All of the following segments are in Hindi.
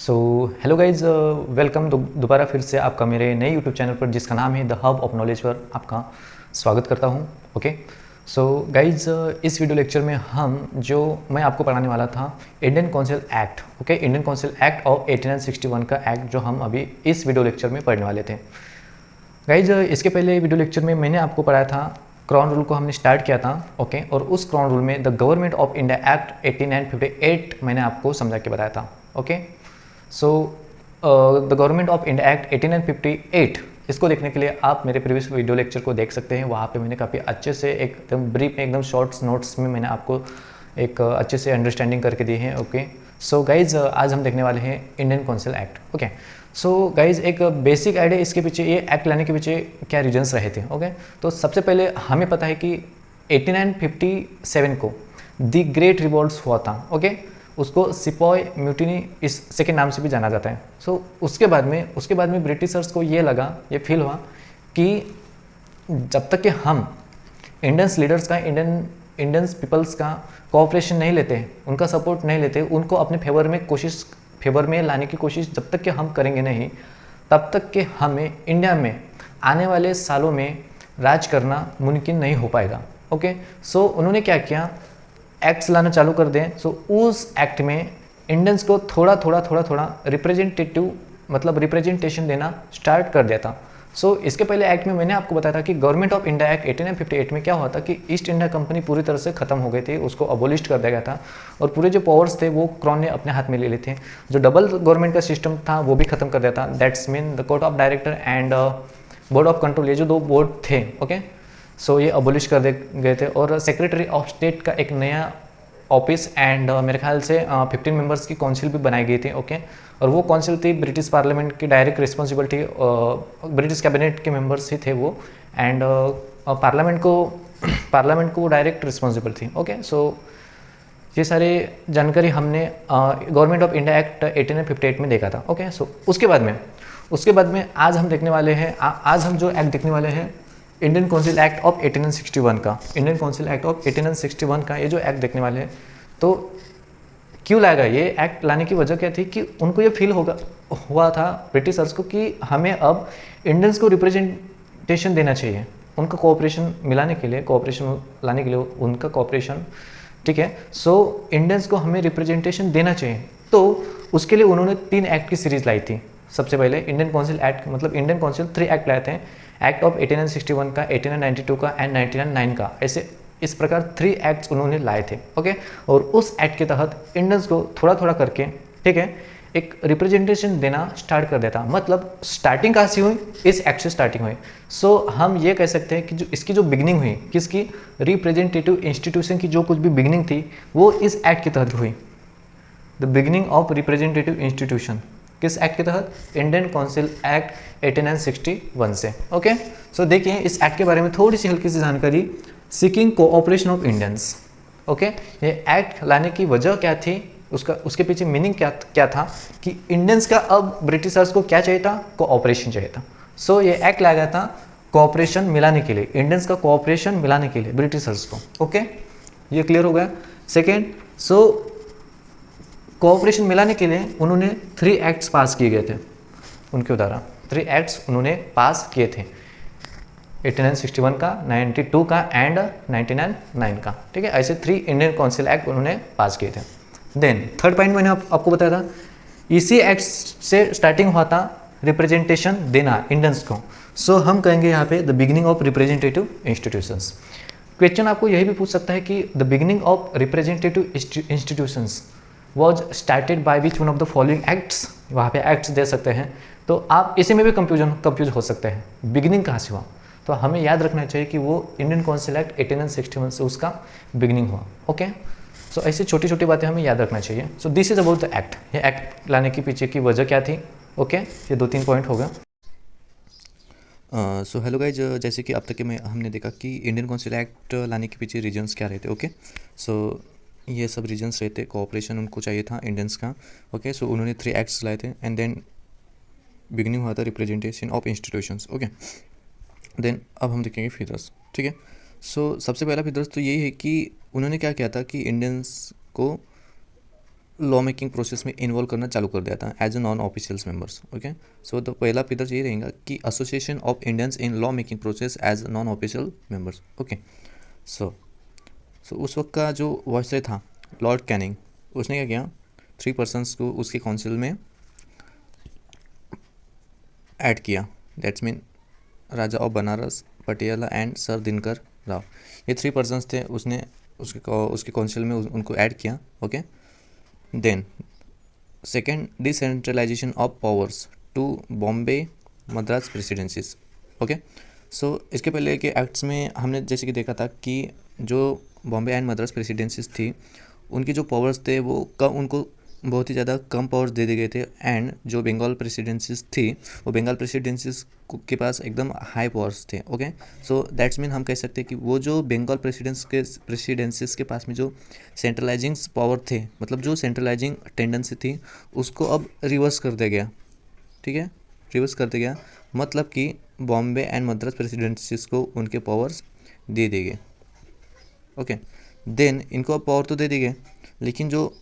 सो हेलो गाइज, वेलकम दोबारा फिर से आपका मेरे नए यूट्यूब चैनल पर जिसका नाम है द हब ऑफ नॉलेज पर आपका स्वागत करता हूं। ओके, सो गाइज, इस वीडियो लेक्चर में मैं आपको पढ़ाने वाला था Indian council act. Okay, Indian council act of 1861 का एक्ट जो हम अभी इस वीडियो लेक्चर में पढ़ने वाले थे। गाइज, इसके पहले वीडियो लेक्चर में मैंने आपको पढ़ाया था क्राउन रूल को हमने स्टार्ट किया था। ओके, और उस क्राउन रूल में the government of India act 1858 मैंने आपको समझा के बताया था। Okay, so the government of India act 1858 इसको देखने के लिए आप मेरे प्रीवियस वीडियो लेक्चर को देख सकते हैं। वहाँ पे मैंने काफ़ी अच्छे से एकदम ब्रीफ में, एकदम शॉर्ट्स नोट्स में मैंने आपको एक अच्छे से अंडरस्टैंडिंग करके दी है। ओके, सो गाइज, आज हम देखने वाले हैं Indian council act. Okay, so guys, एक बेसिक आइडिया इसके पीछे, ये एक्ट लाने के पीछे क्या रीजंस रहे थे। ओके, तो सबसे पहले हमें पता है कि 1857 को द ग्रेट रिवॉल्ट्स हुआ था। ओके, उसको सिपॉय म्यूटिनी इस सेकेंड नाम से भी जाना जाता है। सो उसके बाद में ब्रिटिशर्स को ये लगा, ये फील हुआ कि जब तक कि हम इंडियंस लीडर्स का, इंडियंस पीपल्स का कोऑपरेशन नहीं लेते, उनका सपोर्ट नहीं लेते, उनको अपने फेवर में लाने की कोशिश जब तक कि हम करेंगे नहीं, तब तक कि हमें इंडिया में आने वाले सालों में राज करना मुमकिन नहीं हो पाएगा। ओके, सो उन्होंने क्या किया, एक्ट्स लाना चालू कर दें। सो उस एक्ट में इंडियंस को थोड़ा रिप्रेजेंटेशन देना स्टार्ट कर दिया था। सो इसके पहले एक्ट में मैंने आपको बताया था कि गवर्नमेंट ऑफ इंडिया एक्ट 1858 में क्या हुआ था कि ईस्ट इंडिया कंपनी पूरी तरह से खत्म हो गई थी, उसको अबोलिश कर दिया गया था और पूरे जो पावर्स थे वो क्राउन ने अपने हाथ में ले लिए थे। जो डबल गवर्नमेंट का सिस्टम था वो भी खत्म कर दिया था। That's mean the court of director and board of control, ये जो दो बोर्ड थे, ओके, सो ये अबोलिश कर दे गए थे और सेक्रेटरी ऑफ स्टेट का एक नया ऑफिस एंड मेरे ख्याल से 15 मेंबर्स की काउंसिल भी बनाई गई थी। ओके, और वो काउंसिल थी ब्रिटिश पार्लियामेंट की डायरेक्ट रिस्पॉन्सिबल थी, ब्रिटिश कैबिनेट के मेंबर्स ही थे वो, एंड पार्लियामेंट को वो डायरेक्ट रिस्पॉन्सिबल थी। ओके, सो ये सारी जानकारी हमने गवर्नमेंट ऑफ इंडिया एक्ट 1858 में देखा था। ओके, सो उसके बाद में आज हम देखने वाले हैं, आज हम जो एक्ट देखने वाले हैं इंडियन काउंसिल एक्ट ऑफ 1861 का, इंडियन काउंसिल एक्ट ऑफ 1861 का ये जो एक्ट देखने वाले हैं। तो क्यों लाएगा ये एक्ट, लाने की वजह क्या थी कि उनको ये फील हुआ था ब्रिटिशर्स को कि हमें अब इंडियंस को रिप्रेजेंटेशन देना चाहिए, उनका कोऑपरेशन मिलाने के लिए, कोऑपरेशन लाने के लिए उनका कोऑपरेशन, ठीक है। सो इंडियंस को हमें रिप्रेजेंटेशन देना चाहिए, तो उसके लिए उन्होंने 3 एक्ट की सीरीज लाई थी। सबसे पहले इंडियन काउंसिल एक्ट, मतलब इंडियन काउंसिल 3 एक्ट लाए थे, एक्ट ऑफ 1861 का, 1892 का एंड 1909 का। ऐसे इस प्रकार 3 एक्ट्स उन्होंने लाए थे। ओके, और उस एक्ट के तहत इंडियंस को थोड़ा करके, ठीक है, एक रिप्रेजेंटेशन देना स्टार्ट कर देता। मतलब स्टार्टिंग कहाँ से हुई, इस एक्ट से स्टार्टिंग हुई। सो हम ये कह सकते हैं कि जो इसकी जो बिगनिंग हुई, किसकी, रिप्रेजेंटेटिव इंस्टीट्यूशन की जो कुछ भी बिगनिंग थी वो इस एक्ट के तहत हुई। The beginning of representative institution किस एक्ट के तहत, इंडियन काउंसिल एक्ट 1861 से। ओके, सो देखिए इस एक्ट के बारे में थोड़ी सी हल्की सी जानकारी, seeking cooperation of Indians. Okay, ये एक्ट लाने की वजह क्या थी, उसके पीछे मीनिंग क्या था कि इंडियंस का अब ब्रिटिशर्स को क्या चाहिए था, कोऑपरेशन चाहिए था। सो ये एक्ट लाया गया था कोऑपरेशन मिलाने के लिए, इंडियंस का कोऑपरेशन मिलाने के लिए ब्रिटिशर्स को। ओके, ये क्लियर हो गया। सेकेंड, सो कोऑपरेशन मिलाने के लिए उन्होंने 3 एक्ट्स पास किए गए थे, उनके द्वारा 3 एक्ट्स उन्होंने पास किए थे, 1861 का, 92 का एंड 1909 का, ठीक है। ऐसे 3 इंडियन काउंसिल एक्ट उन्होंने पास किए थे। देन थर्ड पॉइंट मैंने आपको बताया था, इसी एक्ट से स्टार्टिंग हुआ था रिप्रेजेंटेशन देना इंडियंस को। सो हम कहेंगे यहाँ पे the beginning of representative institutions. Question आपको यही भी पूछ सकता है कि the beginning of representative institutions was started by which one of the following acts, वहाँ पे एक्ट्स दे सकते हैं। तो आप इसी में भी कंफ्यूज हो सकते हैं, बिगिनिंग कहाँ से हुआ। तो हमें याद रखना चाहिए कि वो इंडियन काउंसिल एक्ट 1861 से उसका बिगिनिंग हुआ। ओके, सो ऐसी छोटी छोटी बातें हमें याद रखना चाहिए। सो this is about the act, ये एक्ट लाने के पीछे की वजह क्या थी। ओके, ये 2-3 पॉइंट हो गया। सो हेलो गाइज, जैसे कि अब तक में हमने देखा कि इंडियन काउंसिल एक्ट लाने के पीछे रीजंस क्या रहते। ओके, सो ये सब रीजंस रहते, कोऑपरेशन उनको चाहिए था इंडियंस का। ओके, सो उन्होंने 3 एक्ट्स लाए थे एंड देन बिगिनिंग हुआ था representation of institutions. Okay, then अब हम देखेंगे फिगर्स, ठीक है। सो सबसे पहला फिगर्स तो यही है कि उन्होंने क्या किया था कि इंडियंस को लॉ मेकिंग प्रोसेस में इन्वॉल्व करना चालू कर दिया था as a non officials members. Okay, so तो पहला पिलर ये रहेगा कि association of Indians in law making process as non official members. Okay, so उस वक्त का जो वॉइसरॉय था लॉर्ड कैनिंग, उसने क्या किया, 3 पर्सन्स को उसके काउंसिल में ऐड किया। That's mean Raja of Banaras, Patiala and sir Dinkar Rao, ये 3 पर्सन्स थे, उसने उसके काउंसिल में उनको ऐड किया। Okay, then second, decentralisation of powers to Bombay Madras presidencies. Okay, so इसके पहले के एक्ट्स में हमने जैसे कि देखा था कि जो बॉम्बे एंड मद्रास प्रेसिडेंसीज थी, उनके जो पावर्स थे वो उनको बहुत ही ज़्यादा कम पावर्स दे दिए गए थे। एंड जो बंगाल प्रेसिडेंसीज थी, वो बंगाल प्रेसिडेंसीज के पास एकदम हाई पावर्स थे। ओके, सो दैट्स मीन हम कह सकते हैं कि वो जो बंगाल प्रेसिडेंसीज के पास में जो सेंट्रलाइजिंग पावर थे, मतलब जो सेंट्रलाइजिंग टेंडेंसी थी, उसको अब रिवर्स कर दिया गया। ठीक है, रिवर्स कर दिया गया, मतलब कि बॉम्बे एंड मद्रास प्रेसिडेंसीज को उनके पावर्स दे दिए गए। ओके, देन इनको अब पावर तो दे दी गए, लेकिन जो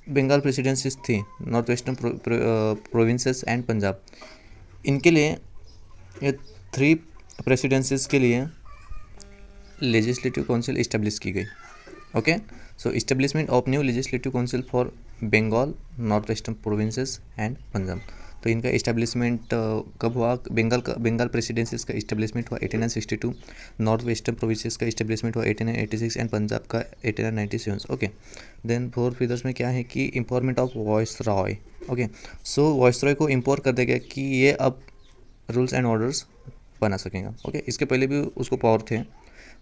बंगाल प्रेसिडेंसीज थी, north Western Provinces and Punjab, इनके लिए ये 3 प्रेसिडेंसीज के लिए लेजिस्लेटिव काउंसिल इस्टेब्लिश की गई। Okay, so establishment of new legislative council for Bengal, North Western Provinces and Punjab. तो इनका इस्टेब्लिशमेंट कब हुआ? बंगाल प्रेसिडेंसीज का इस्टेब्लिशमेंट हुआ 1862, नॉर्थ वेस्टर्न प्रोविंसेस का इस्टेब्लिशमेंट हुआ 1886 एंड पंजाब का 1897। ओके, देन 4 फिगर्स में क्या है कि empowerment of viceroy. Okay, so viceroy को इम्पावर कर दिया गया कि ये अब रूल्स एंड ऑर्डर्स बना सकेगा। ओके, इसके पहले भी उसको पावर थे,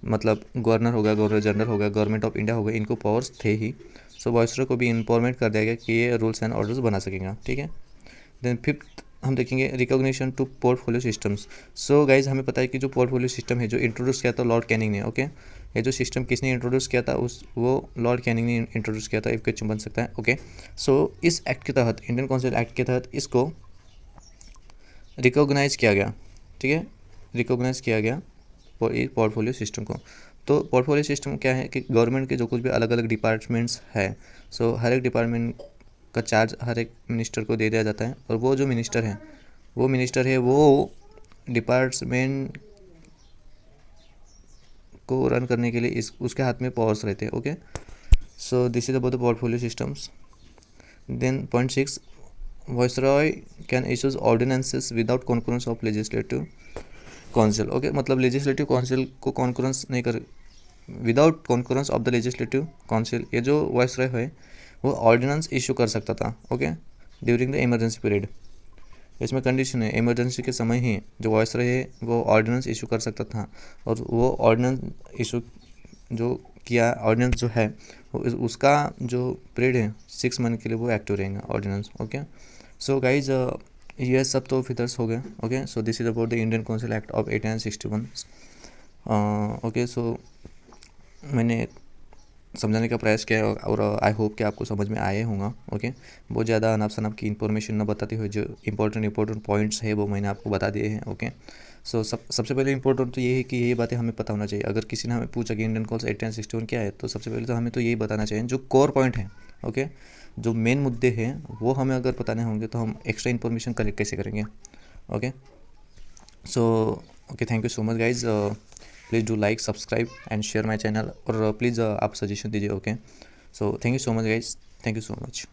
मतलब गवर्नर हो गया, गवर्नर जनरल हो गया, गवर्नमेंट ऑफ इंडिया हो गया, इनको पावर्स थे ही। सो वॉइसरॉय को भी इम्पावरमेंट कर दिया गया कि ये रूल्स एंड ऑर्डर्स बना सकेगा। ठीक है, देन 5th हम देखेंगे recognition to portfolio systems. So guys हमें पता है कि जो पोर्टफोलियो सिस्टम है, जो इंट्रोड्यूस किया था लॉर्ड कैनिंग ने। ओके, ये जो सिस्टम किसने इंट्रोड्यूस किया था, वो लॉर्ड कैनिंग ने इंट्रोड्यूस किया था, एक क्वेश्चन बन सकता है। ओके, सो इस एक्ट के तहत, इंडियन काउंसिल एक्ट के तहत इसको रिकॉग्नाइज किया गया। ठीक है, रिकॉग्नाइज किया गया पोर्टफोलियो सिस्टम को। तो पोर्टफोलियो सिस्टम क्या है कि गवर्नमेंट के जो कुछ भी अलग अलग डिपार्टमेंट्स है, सो हर एक डिपार्टमेंट का चार्ज हर एक मिनिस्टर को दे दिया जाता है, और वो जो मिनिस्टर है वो डिपार्टमेंट को रन करने के लिए उसके हाथ में पावर्स रहते हैं। Okay, so this is about the portfolio systems. Then point 6, viceroy can issues ordinances without concurrence of legislative council. Okay, मतलब लेजिस्लेटिव काउंसिल को कॉन्करेंस नहीं कर, without concurrence of the legislative council, ये जो वाइसरॉय है वो ऑर्डिनेंस इशू कर सकता था। Okay, during the emergency period. इसमें कंडीशन है, इमरजेंसी के समय ही जो वॉइसरॉय है वो ऑर्डिनेंस इशू कर सकता था, और वो ऑर्डिनेंस इशू जो किया, ऑर्डिनेंस जो है उसका जो पीरियड है 6 मंथ के लिए वो एक्टिव रहेगा ऑर्डिनेंस। ओके, सो गाइज ये सब तो फिगर्स हो गए। Okay, so this is about the Indian council act of 1861। Okay, so मैंने समझाने का प्रयास किया है, और आई होप कि आपको समझ में आए होगा। ओके, बहुत ज़्यादा अनाप शनाप की इन्फॉर्मेशन न बताते हुए जो इंपॉर्टेंट पॉइंट्स है वो मैंने आपको बता दिए हैं। ओके, सो सबसे पहले इंपॉर्टेंट तो ये है कि ये बातें हमें पता होना चाहिए। अगर किसी ने हमें पूछा कि इंडियन काउंसिल 1861 क्या है, तो सबसे पहले तो हमें तो यही बताना चाहिए जो कोर पॉइंट है। ओके, जो मेन मुद्दे हैं वो हमें अगर बताने होंगे तो हम एक्स्ट्रा इन्फॉर्मेशन कलेक्ट कैसे करेंगे। Okay, so okay, thank you so much guys. Please do like, subscribe and share my channel, और प्लीज़ आप सजेशन दीजिए। Okay, so thank you so much guys, thank you so much.